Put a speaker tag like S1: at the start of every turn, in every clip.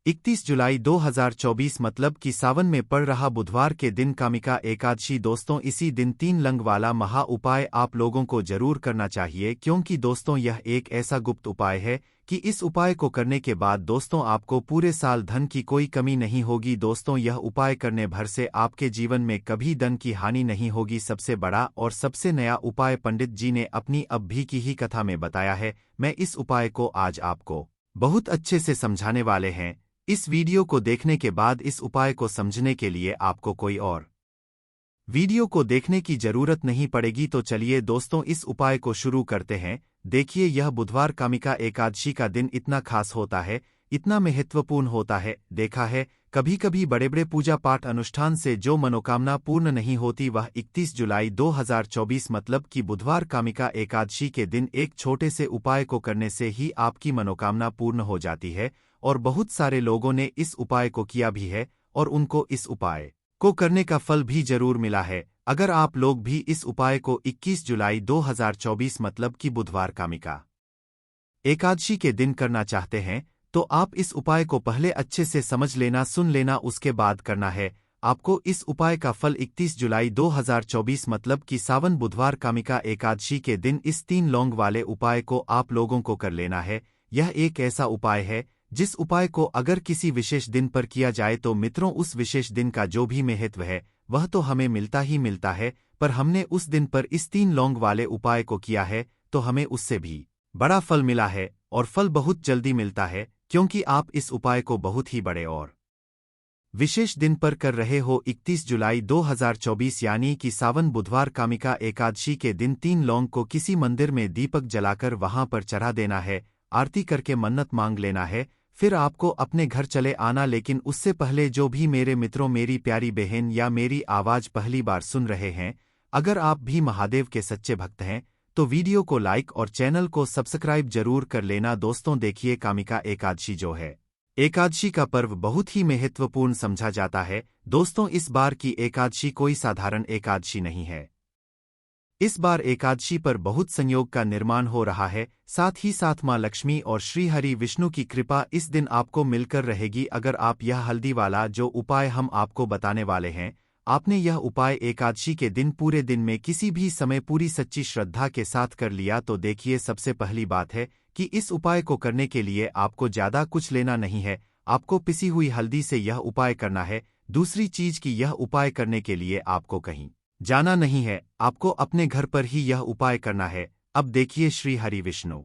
S1: 31 जुलाई 2024 मतलब कि सावन में पड़ रहा बुधवार के दिन कामिका एकादशी। दोस्तों, इसी दिन 3 लंग वाला महा उपाय आप लोगों को जरूर करना चाहिए, क्योंकि दोस्तों यह एक ऐसा गुप्त उपाय है कि इस उपाय को करने के बाद दोस्तों आपको पूरे साल धन की कोई कमी नहीं होगी। दोस्तों, यह उपाय करने भर से आपके जीवन में कभी धन की हानि नहीं होगी। सबसे बड़ा और सबसे नया उपाय पंडित जी ने अपनी अब भी की ही कथा में बताया है। मैं इस उपाय को आज आपको बहुत अच्छे से समझाने वाले हैं। इस वीडियो को देखने के बाद इस उपाय को समझने के लिए आपको कोई और वीडियो को देखने की जरूरत नहीं पड़ेगी। तो चलिए दोस्तों, इस उपाय को शुरू करते हैं। देखिए, यह बुधवार कामिका एकादशी का दिन इतना खास होता है, इतना महत्वपूर्ण होता है। देखा है, कभी कभी बड़े बड़े पूजा पाठ अनुष्ठान से जो मनोकामना पूर्ण नहीं होती, वह 31 जुलाई 2024 मतलब कि बुधवार कामिका एकादशी के दिन एक छोटे से उपाय को करने से ही आपकी मनोकामना पूर्ण हो जाती है। और बहुत सारे लोगों ने इस उपाय को किया भी है और उनको इस उपाय को करने का फल भी जरूर मिला है। अगर आप लोग भी इस उपाय को 21 जुलाई 2024 मतलब कि बुधवार कामिका एकादशी के दिन करना चाहते हैं, तो आप इस उपाय को पहले अच्छे से समझ लेना, सुन लेना, उसके बाद करना है। आपको इस उपाय का फल 31 जुलाई 2024 मतलब कि सावन बुधवार कामिका एकादशी के दिन इस 3 लौंग वाले उपाय को आप लोगों को कर लेना है। यह एक ऐसा उपाय है जिस उपाय को अगर किसी विशेष दिन पर किया जाए तो मित्रों उस विशेष दिन का जो भी महत्व है वह तो हमें मिलता ही मिलता है। पर हमने उस दिन पर इस 3 लौंग वाले उपाय को किया है तो हमें उससे भी बड़ा फल मिला है, और फल बहुत जल्दी मिलता है, क्योंकि आप इस उपाय को बहुत ही बड़े और विशेष दिन पर कर रहे हो। 31 जुलाई 2024 यानी कि सावन बुधवार कामिका एकादशी के दिन 3 लौंग को किसी मंदिर में दीपक जलाकर वहां पर चढ़ा देना है, आरती करके मन्नत मांग लेना है। फिर आपको अपने घर चले आना, लेकिन उससे पहले जो भी मेरे मित्रों, मेरी प्यारी बहन या मेरी आवाज पहली बार सुन रहे हैं, अगर आप भी महादेव के सच्चे भक्त हैं तो वीडियो को लाइक और चैनल को सब्सक्राइब जरूर कर लेना। दोस्तों देखिए, कामिका एकादशी जो है, एकादशी का पर्व बहुत ही महत्वपूर्ण समझा जाता है। दोस्तों, इस बार की एकादशी कोई साधारण एकादशी नहीं है। इस बार एकादशी पर बहुत संयोग का निर्माण हो रहा है। साथ ही साथ मां लक्ष्मी और श्री हरि विष्णु की कृपा इस दिन आपको मिलकर रहेगी। अगर आप यह हल्दी वाला जो उपाय हम आपको बताने वाले हैं, आपने यह उपाय एकादशी के दिन पूरे दिन में किसी भी समय पूरी सच्ची श्रद्धा के साथ कर लिया, तो देखिए, सबसे पहली बात है कि इस उपाय को करने के लिए आपको ज्यादा कुछ लेना नहीं है। आपको पिसी हुई हल्दी से यह उपाय करना है। दूसरी चीज कि यह उपाय करने के लिए आपको कहीं जाना नहीं है, आपको अपने घर पर ही यह उपाय करना है। अब देखिए, श्री हरि विष्णु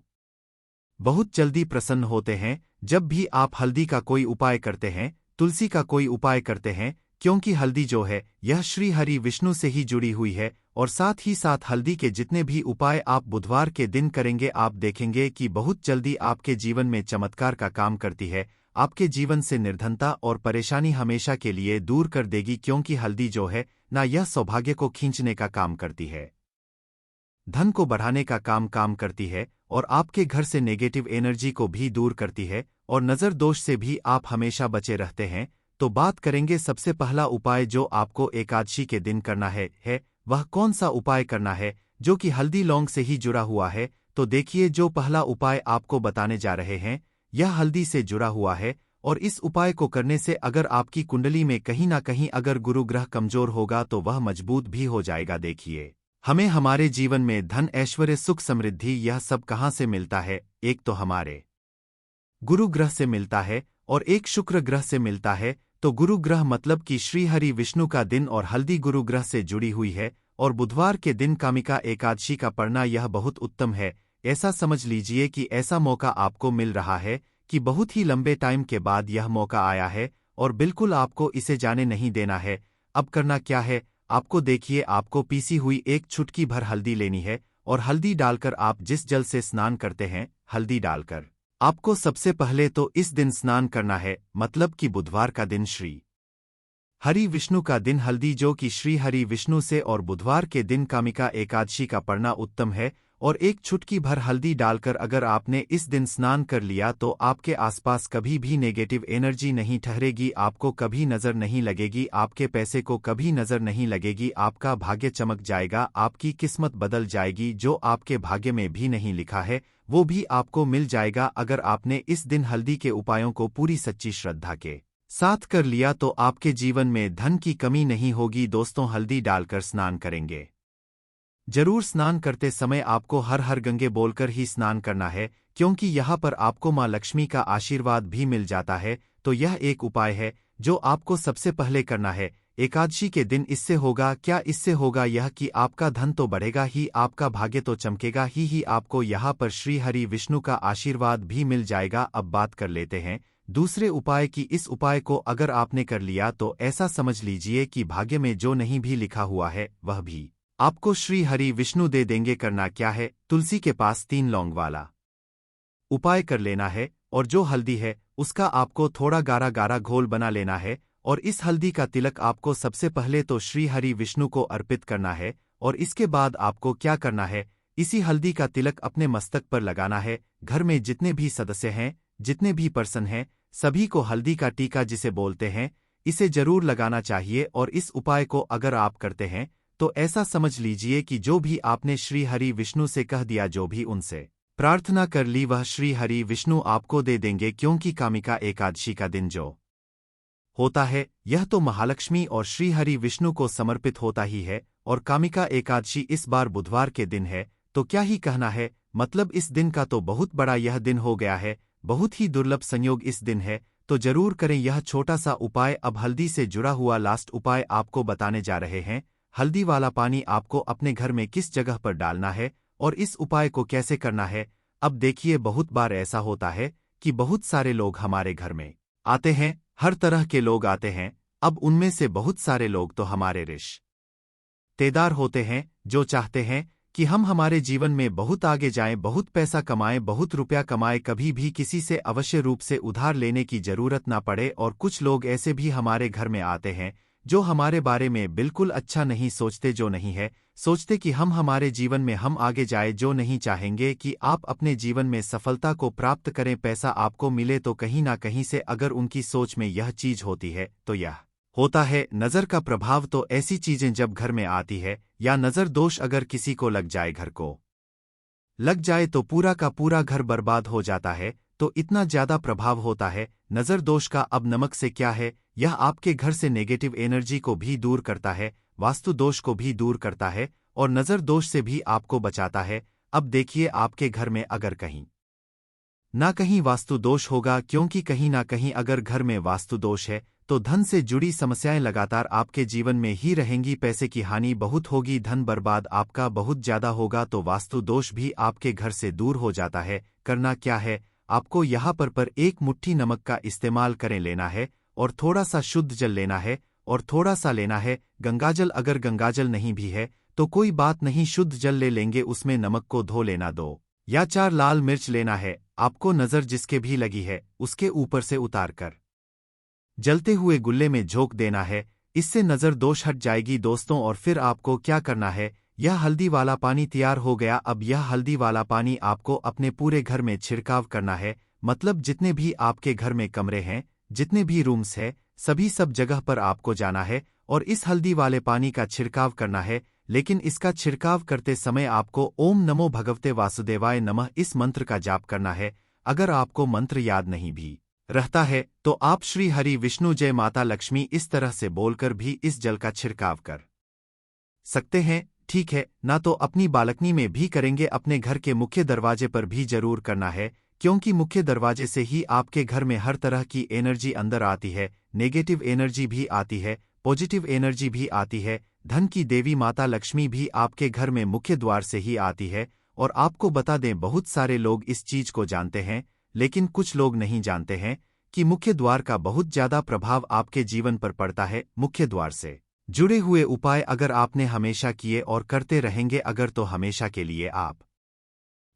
S1: बहुत जल्दी प्रसन्न होते हैं जब भी आप हल्दी का कोई उपाय करते हैं, तुलसी का कोई उपाय करते हैं, क्योंकि हल्दी जो है यह श्री हरि विष्णु से ही जुड़ी हुई है। और साथ ही साथ हल्दी के जितने भी उपाय आप बुधवार के दिन करेंगे, आप देखेंगे कि बहुत जल्दी आपके जीवन में चमत्कार का काम करती है। आपके जीवन से निर्धनता और परेशानी हमेशा के लिए दूर कर देगी, क्योंकि हल्दी जो है ना, यह सौभाग्य को खींचने का काम करती है, धन को बढ़ाने का काम करती है, और आपके घर से नेगेटिव एनर्जी को भी दूर करती है, और नजर दोष से भी आप हमेशा बचे रहते हैं। तो बात करेंगे सबसे पहला उपाय जो आपको एकादशी के दिन करना है वह कौन सा उपाय करना है, जो कि हल्दी लौंग से ही जुड़ा हुआ है। तो देखिए, जो पहला उपाय आपको बताने जा रहे हैं यह हल्दी से जुड़ा हुआ है, और इस उपाय को करने से अगर आपकी कुंडली में कहीं ना कहीं अगर गुरु ग्रह कमजोर होगा तो वह मजबूत भी हो जाएगा। देखिए, हमें हमारे जीवन में धन, ऐश्वर्य, सुख, समृद्धि यह सब कहाँ से मिलता है? एक तो हमारे गुरु ग्रह से मिलता है और एक शुक्र ग्रह से मिलता है। तो गुरु ग्रह मतलब कि श्री हरि विष्णु का दिन, और हल्दी गुरु ग्रह से जुड़ी हुई है। और बुधवार के दिन कामिका एकादशी का पढ़ना यह बहुत उत्तम है। ऐसा समझ लीजिए कि ऐसा मौका आपको मिल रहा है कि बहुत ही लंबे टाइम के बाद यह मौका आया है, और बिल्कुल आपको इसे जाने नहीं देना है। अब करना क्या है, आपको देखिए, आपको पीसी हुई एक चुटकी भर हल्दी लेनी है, और हल्दी डालकर आप जिस जल से स्नान करते हैं, हल्दी डालकर आपको सबसे पहले तो इस दिन स्नान करना है, मतलब कि बुधवार का दिन श्री हरि विष्णु का दिन, हल्दी जो कि श्री हरि विष्णु से, और बुधवार के दिन कामिका एकादशी का पढ़ना उत्तम है। और एक चुटकी भर हल्दी डालकर अगर आपने इस दिन स्नान कर लिया तो आपके आसपास कभी भी नेगेटिव एनर्जी नहीं ठहरेगी, आपको कभी नजर नहीं लगेगी, आपके पैसे को कभी नजर नहीं लगेगी, आपका भाग्य चमक जाएगा, आपकी किस्मत बदल जाएगी। जो आपके भाग्य में भी नहीं लिखा है वो भी आपको मिल जाएगा अगर आपने इस दिन हल्दी के उपायों को पूरी सच्ची श्रद्धा के साथ कर लिया तो आपके जीवन में धन की कमी नहीं होगी। दोस्तों, हल्दी डालकर स्नान करेंगे। जरूर स्नान करते समय आपको हर हर गंगे बोलकर ही स्नान करना है, क्योंकि यहाँ पर आपको माँ लक्ष्मी का आशीर्वाद भी मिल जाता है। तो यह एक उपाय है जो आपको सबसे पहले करना है। एकादशी के दिन इससे होगा क्या? इससे होगा यह कि आपका धन तो बढ़ेगा ही, आपका भाग्य तो चमकेगा ही आपको यहाँ पर श्री हरि विष्णु का आशीर्वाद भी मिल जाएगा। अब बात कर लेते हैं दूसरे उपाय की। इस उपाय को अगर आपने कर लिया तो ऐसा समझ लीजिए कि भाग्य में जो नहीं भी लिखा हुआ है वह भी आपको श्री हरि विष्णु दे देंगे। करना क्या है? तुलसी के पास 3 लौंग वाला उपाय कर लेना है, और जो हल्दी है उसका आपको थोड़ा गाढ़ा गाढ़ा घोल बना लेना है, और इस हल्दी का तिलक आपको सबसे पहले तो श्री हरि विष्णु को अर्पित करना है। और इसके बाद आपको क्या करना है? इसी हल्दी का तिलक अपने मस्तक पर लगाना है। घर में जितने भी सदस्य हैं, जितने भी पर्सन हैं, सभी को हल्दी का टीका जिसे बोलते हैं, इसे जरूर लगाना चाहिए। और इस उपाय को अगर आप करते हैं तो ऐसा समझ लीजिए कि जो भी आपने श्री हरि विष्णु से कह दिया, जो भी उनसे प्रार्थना कर ली, वह श्री हरि विष्णु आपको दे देंगे। क्योंकि कामिका एकादशी का दिन जो होता है यह तो महालक्ष्मी और श्री हरि विष्णु को समर्पित होता ही है, और कामिका एकादशी इस बार बुधवार के दिन है। तो क्या ही कहना है, मतलब इस दिन का तो बहुत बड़ा यह दिन हो गया है, बहुत ही दुर्लभ संयोग इस दिन है। तो जरूर करें यह छोटा सा उपाय। अब हल्दी से जुड़ा हुआ लास्ट उपाय आपको बताने जा रहे हैं। हल्दी वाला पानी आपको अपने घर में किस जगह पर डालना है और इस उपाय को कैसे करना है। अब देखिए, बहुत बार ऐसा होता है कि बहुत सारे लोग हमारे घर में आते हैं, हर तरह के लोग आते हैं। अब उनमें से बहुत सारे लोग तो हमारे रिश्तेदार होते हैं जो चाहते हैं कि हम हमारे जीवन में बहुत आगे जाएं, बहुत पैसा कमाएं, बहुत रुपया कमाएं, कभी भी किसी से अवश्य रूप से उधार लेने की जरूरत ना पड़े। और कुछ लोग ऐसे भी हमारे घर में आते हैं जो हमारे बारे में बिल्कुल अच्छा नहीं सोचते, जो नहीं है सोचते कि हम हमारे जीवन में हम आगे जाए, जो नहीं चाहेंगे कि आप अपने जीवन में सफलता को प्राप्त करें, पैसा आपको मिले। तो कहीं ना कहीं से अगर उनकी सोच में यह चीज होती है तो यह होता है नज़र का प्रभाव। तो ऐसी चीजें जब घर में आती है, या नज़र दोष अगर किसी को लग जाए, घर को लग जाए, तो पूरा का पूरा घर बर्बाद हो जाता है। तो इतना ज्यादा प्रभाव होता है नज़र दोष का। अब नमक से क्या है, यह आपके घर से नेगेटिव एनर्जी को भी दूर करता है, वास्तु दोष को भी दूर करता है, और नज़र दोष से भी आपको बचाता है। अब देखिए, आपके घर में अगर कहीं ना कहीं वास्तु दोष होगा, क्योंकि कहीं ना कहीं अगर घर में वास्तु दोष है तो धन से जुड़ी समस्याएं लगातार आपके जीवन में ही रहेंगी, पैसे की हानि बहुत होगी, धन बर्बाद आपका बहुत ज्यादा होगा। तो वास्तु दोष भी आपके घर से दूर हो जाता है। करना क्या है? आपको यहाँ पर 1 मुट्ठी नमक का इस्तेमाल करें लेना है, और थोड़ा सा शुद्ध जल लेना है, और थोड़ा सा लेना है गंगाजल। अगर गंगाजल नहीं भी है तो कोई बात नहीं, शुद्ध जल ले लेंगे, उसमें नमक को धो लेना। 2 या 4 लाल मिर्च लेना है। आपको नज़र जिसके भी लगी है उसके ऊपर से उतार कर जलते हुए गुल्ले में झोंक देना है, इससे नज़र दोष हट जाएगी दोस्तों। और फिर आपको क्या करना है? यह हल्दी वाला पानी तैयार हो गया। अब यह हल्दी वाला पानी आपको अपने पूरे घर में छिड़काव करना है, मतलब जितने भी आपके घर में कमरे हैं, जितने भी रूम्स हैं, सभी सब जगह पर आपको जाना है और इस हल्दी वाले पानी का छिड़काव करना है। लेकिन इसका छिड़काव करते समय आपको ओम नमो भगवते वासुदेवाय नमः इस मंत्र का जाप करना है। अगर आपको मंत्र याद नहीं भी रहता है तो आप श्री हरि विष्णु जय माता लक्ष्मी इस तरह से बोलकर भी इस जल का छिड़काव कर सकते हैं। ठीक है ना? तो अपनी बालकनी में भी करेंगे, अपने घर के मुख्य दरवाजे पर भी जरूर करना है, क्योंकि मुख्य दरवाजे से ही आपके घर में हर तरह की एनर्जी अंदर आती है, नेगेटिव एनर्जी भी आती है, पॉजिटिव एनर्जी भी आती है। धन की देवी माता लक्ष्मी भी आपके घर में मुख्य द्वार से ही आती है। और आपको बता दें, बहुत सारे लोग इस चीज को जानते हैं, लेकिन कुछ लोग नहीं जानते हैं कि मुख्य द्वार का बहुत ज्यादा प्रभाव आपके जीवन पर पड़ता है। मुख्य द्वार से जुड़े हुए उपाय अगर आपने हमेशा किए और करते रहेंगे अगर, तो हमेशा के लिए आप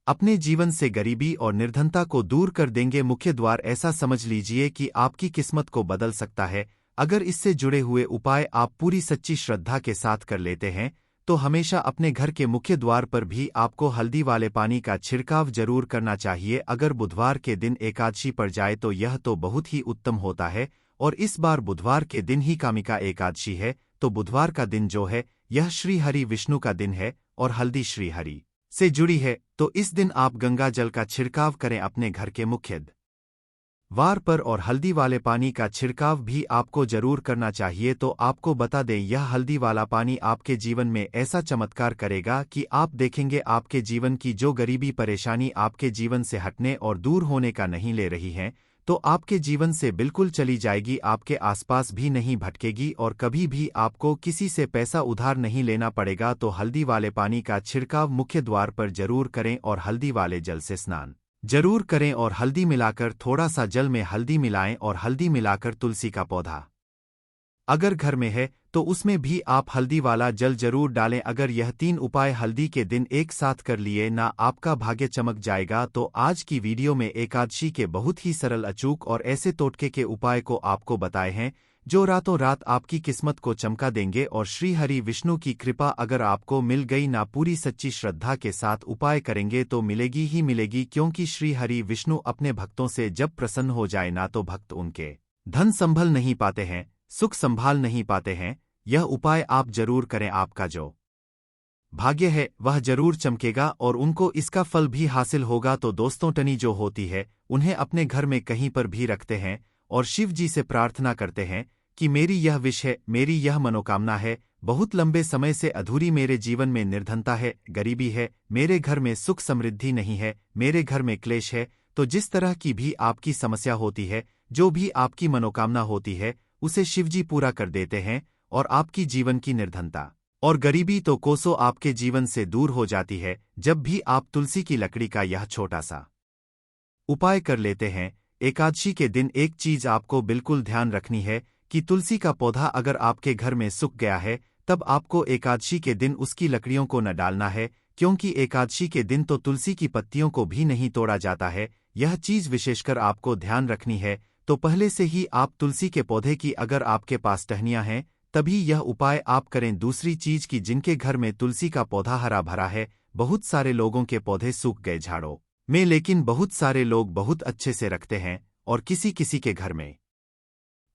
S1: अपने जीवन से गरीबी और निर्धनता को दूर कर देंगे। मुख्य द्वार ऐसा समझ लीजिए कि आपकी किस्मत को बदल सकता है। अगर इससे जुड़े हुए उपाय आप पूरी सच्ची श्रद्धा के साथ कर लेते हैं तो हमेशा अपने घर के मुख्य द्वार पर भी आपको हल्दी वाले पानी का छिड़काव जरूर करना चाहिए। अगर बुधवार के दिन एकादशी पड़ जाए तो यह तो बहुत ही उत्तम होता है, और इस बार बुधवार के दिन ही कामिका एकादशी है। तो बुधवार का दिन जो है यह श्री हरि विष्णु का दिन है, और हल्दी श्री हरि से जुड़ी है। तो इस दिन आप गंगा जल का छिड़काव करें अपने घर के मुख्य द्वार पर, और हल्दी वाले पानी का छिड़काव भी आपको जरूर करना चाहिए। तो आपको बता दें, यह हल्दी वाला पानी आपके जीवन में ऐसा चमत्कार करेगा कि आप देखेंगे आपके जीवन की जो गरीबी परेशानी आपके जीवन से हटने और दूर होने का नहीं ले रही हैं, तो आपके जीवन से बिल्कुल चली जाएगी, आपके आसपास भी नहीं भटकेगी और कभी भी आपको किसी से पैसा उधार नहीं लेना पड़ेगा। तो हल्दी वाले पानी का छिड़काव मुख्य द्वार पर जरूर करें और हल्दी वाले जल से स्नान जरूर करें, और हल्दी मिलाकर थोड़ा सा जल में हल्दी मिलाएं और हल्दी मिलाकर तुलसी का पौधा अगर घर में है तो उसमें भी आप हल्दी वाला जल जरूर डालें। अगर यह 3 उपाय हल्दी के दिन एक साथ कर लिए ना, आपका भाग्य चमक जाएगा। तो आज की वीडियो में एकादशी के बहुत ही सरल, अचूक और ऐसे टोटके के उपाय को आपको बताए हैं जो रातों रात आपकी किस्मत को चमका देंगे। और श्री हरि विष्णु की कृपा अगर आपको मिल गई ना, पूरी सच्ची श्रद्धा के साथ उपाय करेंगे तो मिलेगी ही मिलेगी, क्योंकि श्री हरि विष्णु अपने भक्तों से जब प्रसन्न हो जाए ना, तो भक्त उनके धन संभल नहीं पाते हैं, सुख संभाल नहीं पाते हैं। यह उपाय आप जरूर करें, आपका जो भाग्य है वह जरूर चमकेगा और उनको इसका फल भी हासिल होगा। तो दोस्तों, टनी जो होती है उन्हें अपने घर में कहीं पर भी रखते हैं और शिव जी से प्रार्थना करते हैं कि मेरी यह विश है, मेरी यह मनोकामना है, बहुत लंबे समय से अधूरी मेरे जीवन में निर्धनता है, गरीबी है, मेरे घर में सुख समृद्धि नहीं है, मेरे घर में क्लेश है। तो जिस तरह की भी आपकी समस्या होती है, जो भी आपकी मनोकामना होती है, उसे शिवजी पूरा कर देते हैं और आपकी जीवन की निर्धनता और गरीबी तो कोसों आपके जीवन से दूर हो जाती है। जब भी आप तुलसी की लकड़ी का यह छोटा सा उपाय कर लेते हैं, एकादशी के दिन एक चीज आपको बिल्कुल ध्यान रखनी है कि तुलसी का पौधा अगर आपके घर में सूख गया है, तब आपको एकादशी के दिन उसकी लकड़ियों को न डालना है, क्योंकि एकादशी के दिन तो तुलसी की पत्तियों को भी नहीं तोड़ा जाता है। यह चीज विशेषकर आपको ध्यान रखनी है। तो पहले से ही आप तुलसी के पौधे की अगर आपके पास टहनियां हैं, तभी यह उपाय आप करें। दूसरी चीज की जिनके घर में तुलसी का पौधा हरा भरा है, बहुत सारे लोगों के पौधे सूख गए झाड़ों में, लेकिन बहुत सारे लोग बहुत अच्छे से रखते हैं, और किसी किसी के घर में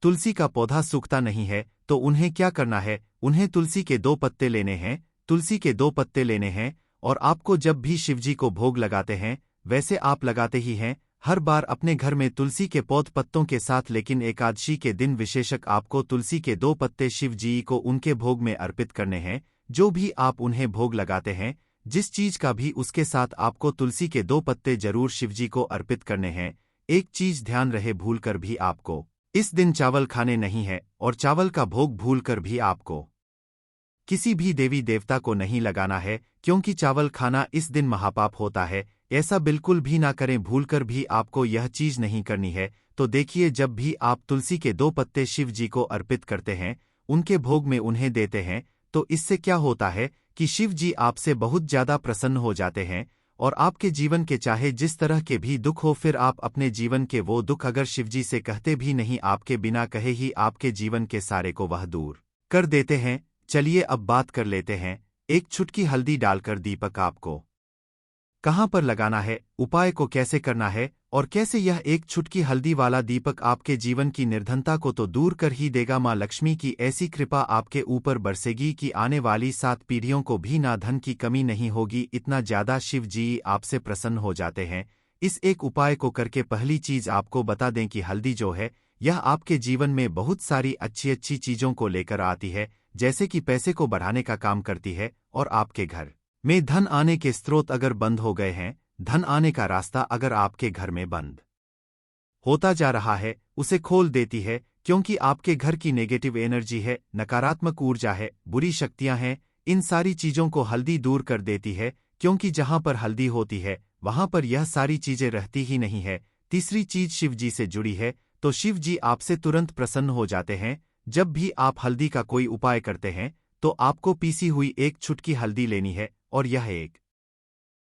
S1: तुलसी का पौधा सूखता नहीं है, तो उन्हें क्या करना है, उन्हें तुलसी के 2 पत्ते लेने हैं, तुलसी के 2 पत्ते लेने हैं, और आपको जब भी शिवजी को भोग लगाते हैं, वैसे आप लगाते ही हैं हर बार अपने घर में तुलसी के पौध पत्तों के साथ, लेकिन एकादशी के दिन विशेषक आपको तुलसी के 2 पत्ते शिव जी को उनके भोग में अर्पित करने हैं। जो भी आप उन्हें भोग लगाते हैं, जिस चीज का भी, उसके साथ आपको तुलसी के 2 पत्ते जरूर शिवजी को अर्पित करने हैं। एक चीज ध्यान रहे, भूलकर भी आपको इस दिन चावल खाने नहीं है, और चावल का भोग भूलकर भी आपको किसी भी देवी देवता को नहीं लगाना है, क्योंकि चावल खाना इस दिन महापाप होता है। ऐसा बिल्कुल भी ना करें, भूलकर भी आपको यह चीज नहीं करनी है। तो देखिए, जब भी आप तुलसी के 2 पत्ते शिव जी को अर्पित करते हैं, उनके भोग में उन्हें देते हैं, तो इससे क्या होता है कि शिव जी आपसे बहुत ज्यादा प्रसन्न हो जाते हैं, और आपके जीवन के चाहे जिस तरह के भी दुख हो, फिर आप अपने जीवन के वो दुख अगर शिवजी से कहते भी नहीं, आपके बिना कहे ही आपके जीवन के सारे को वह दूर कर देते हैं। चलिए अब बात कर लेते हैं, एक चुटकी हल्दी डालकर दीपक आपको कहाँ पर लगाना है, उपाय को कैसे करना है, और कैसे यह एक चुटकी हल्दी वाला दीपक आपके जीवन की निर्धनता को तो दूर कर ही देगा। माँ लक्ष्मी की ऐसी कृपा आपके ऊपर बरसेगी कि आने वाली 7 पीढ़ियों को भी ना धन की कमी नहीं होगी, इतना ज्यादा शिव जी आपसे प्रसन्न हो जाते हैं। इस एक उपाय को करके पहली चीज आपको बता दें कि हल्दी जो है, यह आपके जीवन में बहुत सारी अच्छी अच्छी चीजों को लेकर आती है, जैसे कि पैसे को बढ़ाने का काम करती है, और आपके घर में धन आने के स्रोत अगर बंद हो गए हैं, धन आने का रास्ता अगर आपके घर में बंद होता जा रहा है, उसे खोल देती है। क्योंकि आपके घर की नेगेटिव एनर्जी है, नकारात्मक ऊर्जा है, बुरी शक्तियां हैं, इन सारी चीजों को हल्दी दूर कर देती है। क्योंकि जहां पर हल्दी होती है, वहां पर यह सारी चीजें रहती ही नहीं है। तीसरी चीज शिव जी से जुड़ी है, तो शिव जी आपसे तुरंत प्रसन्न हो जाते हैं। जब भी आप हल्दी का कोई उपाय करते हैं, तो आपको पीसी हुई एक चुटकी हल्दी लेनी है, और यह एक